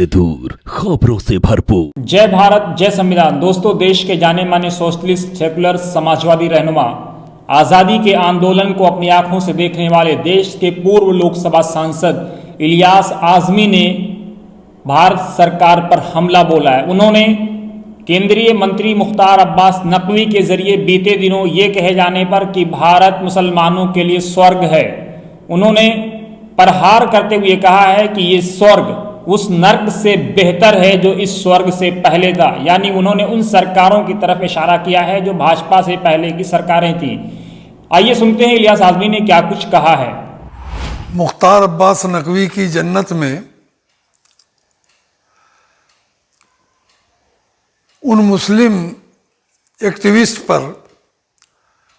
से दूर, खबरों से भरपूर। जय भारत, जय संविधान। दोस्तों, देश के जाने माने सोशलिस्ट, सेकुलर, समाजवादी रहनुमा, आज़ादी के आंदोलन को अपनी आंखों से देखने वाले देश के पूर्व लोकसभा सांसद इलियास आज़मी ने भारत सरकार पर हमला बोला है। उन्होंने केंद्रीय मंत्री मुख्तार अब्बास नकवी के जरिए बीते दिनों ये कहे जाने पर कि भारत मुसलमानों के लिए स्वर्ग है, उन्होंने प्रहार करते हुए कहा है कि ये स्वर्ग उस नर्क से बेहतर है जो इस स्वर्ग से पहले था। यानी उन्होंने उन सरकारों की तरफ इशारा किया है जो भाजपा से पहले की सरकारें थी। आइए सुनते हैं इलियास आज़मी ने क्या कुछ कहा है। मुख्तार अब्बास नकवी की जन्नत में उन मुस्लिम एक्टिविस्ट पर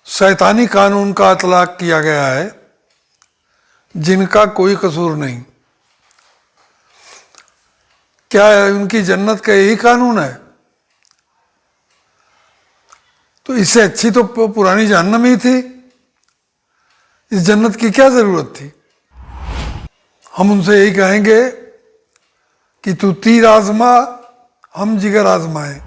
शैतानी कानून का इतलाक किया गया है जिनका कोई कसूर नहीं। क्या उनकी जन्नत का यही कानून है? तो इससे अच्छी तो पुरानी जहन्नम ही थी। इस जन्नत की क्या जरूरत थी? हम उनसे यही कहेंगे कि तू तीर आजमा, हम जिगर आजमाए।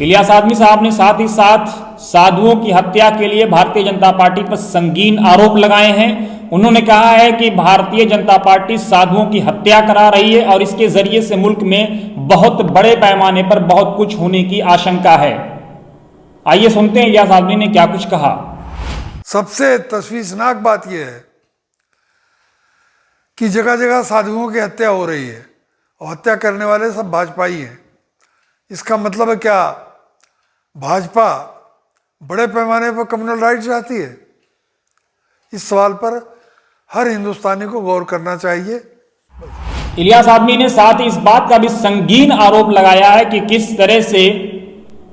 इलियास आज़मी साहब ने साथ ही साथ साधुओं की हत्या के लिए भारतीय जनता पार्टी पर संगीन आरोप लगाए हैं। उन्होंने कहा है कि भारतीय जनता पार्टी साधुओं की हत्या करा रही है और इसके जरिए से मुल्क में बहुत बड़े पैमाने पर बहुत कुछ होने की आशंका है। आइए सुनते हैं इलियास आज़मी ने क्या कुछ कहा। सबसे तशवीशनाक बात यह है कि जगह जगह साधुओं की हत्या हो रही है और हत्या करने वाले सब भाजपाई हैं। इसका मतलब है क्या भाजपा बड़े पैमाने पर कम्युनल राइट चाहती है? इस सवाल पर हर हिंदुस्तानी को गौर करना चाहिए। इलियास आज़मी ने साथ ही इस बात का भी संगीन आरोप लगाया है कि किस तरह से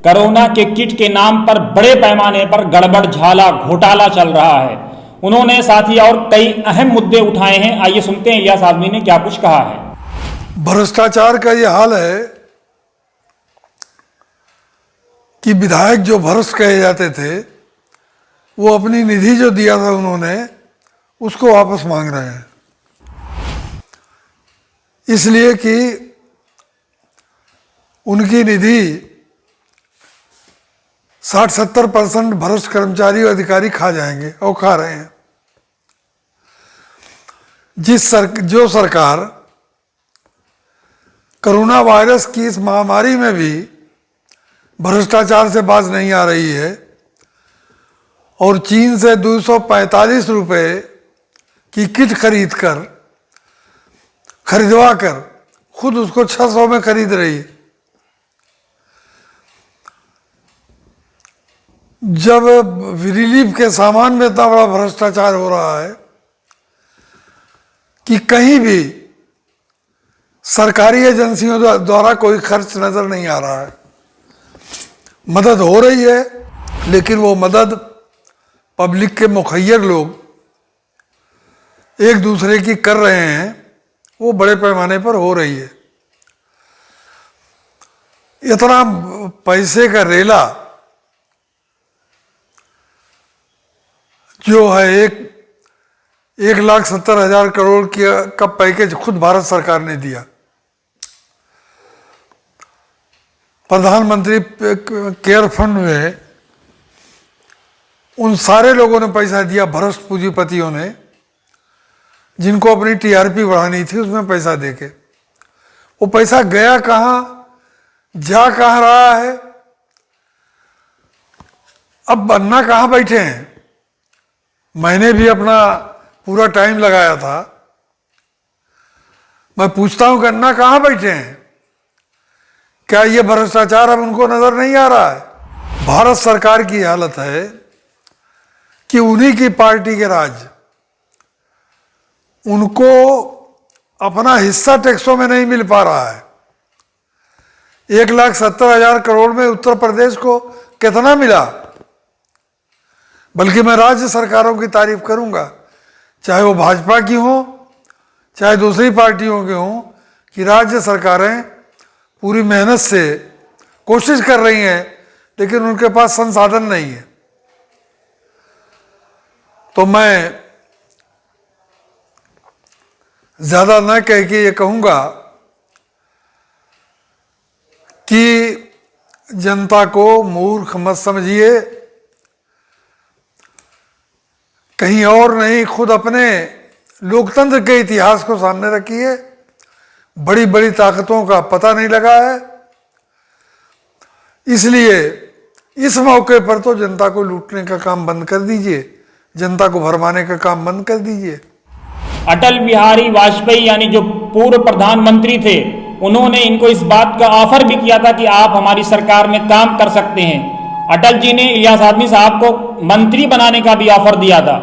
कोरोना के किट के नाम पर बड़े पैमाने पर गड़बड़ झाला घोटाला चल रहा है। उन्होंने साथ ही और कई अहम मुद्दे उठाए हैं। आइए सुनते हैं इलियास आज़मी ने क्या कुछ कहा है। भ्रष्टाचार का यह हाल है कि विधायक जो भ्रष्ट कहे जाते थे वो अपनी निधि जो दिया था उन्होंने उसको वापस मांग रहे हैं, इसलिए कि उनकी निधि 60-70% भ्रष्ट कर्मचारी और अधिकारी खा जाएंगे और खा रहे हैं। जो सरकार कोरोना वायरस की इस महामारी में भी भ्रष्टाचार से बाज नहीं आ रही है और चीन से 245 रुपये की किट खरीदवा कर खुद उसको 600 में खरीद रही है। जब रिलीफ के सामान में इतना बड़ा भ्रष्टाचार हो रहा है कि कहीं भी सरकारी एजेंसियों द्वारा कोई खर्च नजर नहीं आ रहा है। मदद हो रही है लेकिन वो मदद पब्लिक के मुखैर लोग एक दूसरे की कर रहे हैं, वो बड़े पैमाने पर हो रही है। इतना पैसे का रेला जो है 1,70,000 करोड़ का पैकेज खुद भारत सरकार ने दिया। प्रधानमंत्री केयर फंड में उन सारे लोगों ने पैसा दिया, भ्रष्ट पूंजीपतियों ने, जिनको अपनी टीआरपी बढ़ानी थी उसमें पैसा देके। वो पैसा गया कहाँ, जा कहाँ रहा है? अब अन्ना कहाँ बैठे हैं? मैंने भी अपना पूरा टाइम लगाया था। मैं पूछता हूं कि अन्ना कहाँ बैठे हैं? क्या ये भ्रष्टाचार अब उनको नजर नहीं आ रहा है? भारत सरकार की हालत है कि उन्हीं की पार्टी के राज उनको अपना हिस्सा टैक्सों में नहीं मिल पा रहा है। 1,70,000 करोड़ में उत्तर प्रदेश को कितना मिला? बल्कि मैं राज्य सरकारों की तारीफ करूंगा, चाहे वो भाजपा की हो चाहे दूसरी पार्टियों के हों, कि राज्य सरकारें पूरी मेहनत से कोशिश कर रही हैं लेकिन उनके पास संसाधन नहीं है। तो मैं ज़्यादा न कह के ये कहूँगा कि जनता को मूर्ख मत समझिए, कहीं और नहीं, खुद अपने लोकतंत्र के इतिहास को सामने रखिए। बड़ी बड़ी ताकतों का पता नहीं लगा है, इसलिए इस मौके पर तो जनता को लूटने का काम बंद कर दीजिए, जनता को भरमाने का काम बंद कर दीजिए। अटल बिहारी वाजपेयी यानी जो पूर्व प्रधानमंत्री थे, उन्होंने इनको इस बात का ऑफर भी किया था कि आप हमारी सरकार में काम कर सकते हैं। अटल जी ने इलियास आज़मी साहब को मंत्री बनाने का भी ऑफर दिया था।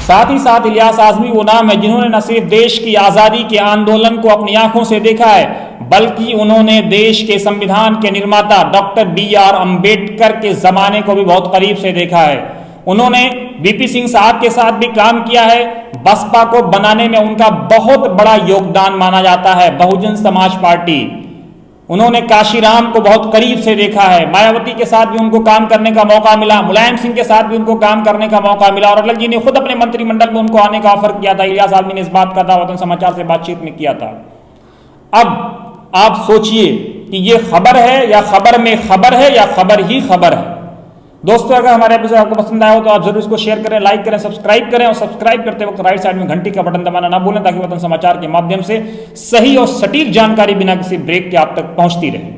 साथ ही साथ इलियास आज़मी वो नाम है जिन्होंने न सिर्फ देश की आज़ादी के आंदोलन को अपनी आंखों से देखा है, बल्कि उन्होंने देश के संविधान के निर्माता डॉक्टर BR अम्बेडकर के जमाने को भी बहुत करीब से देखा है। उन्होंने VP सिंह साहब के साथ भी काम किया है। बसपा को बनाने में उनका बहुत बड़ा योगदान माना जाता है, बहुजन समाज पार्टी। उन्होंने काशीराम को बहुत करीब से देखा है। मायावती के साथ भी उनको काम करने का मौका मिला, मुलायम सिंह के साथ भी उनको काम करने का मौका मिला, और अटल जी ने खुद अपने मंत्रिमंडल में उनको आने का ऑफर किया था। इलियास आज़मी ने इस बात का दावा वतन समाचार से बातचीत में किया था। अब आप सोचिए कि ये खबर है या खबर में खबर है या खबर ही खबर है। दोस्तों, अगर हमारे एपिसोड आपको पसंद आया हो तो आप जरूर इसको शेयर करें, लाइक करें, सब्सक्राइब करें, और सब्सक्राइब करते वक्त राइट साइड में घंटी का बटन दबाना ना भूलें, ताकि वतन समाचार के माध्यम से सही और सटीक जानकारी बिना किसी ब्रेक के आप तक पहुंचती रहे।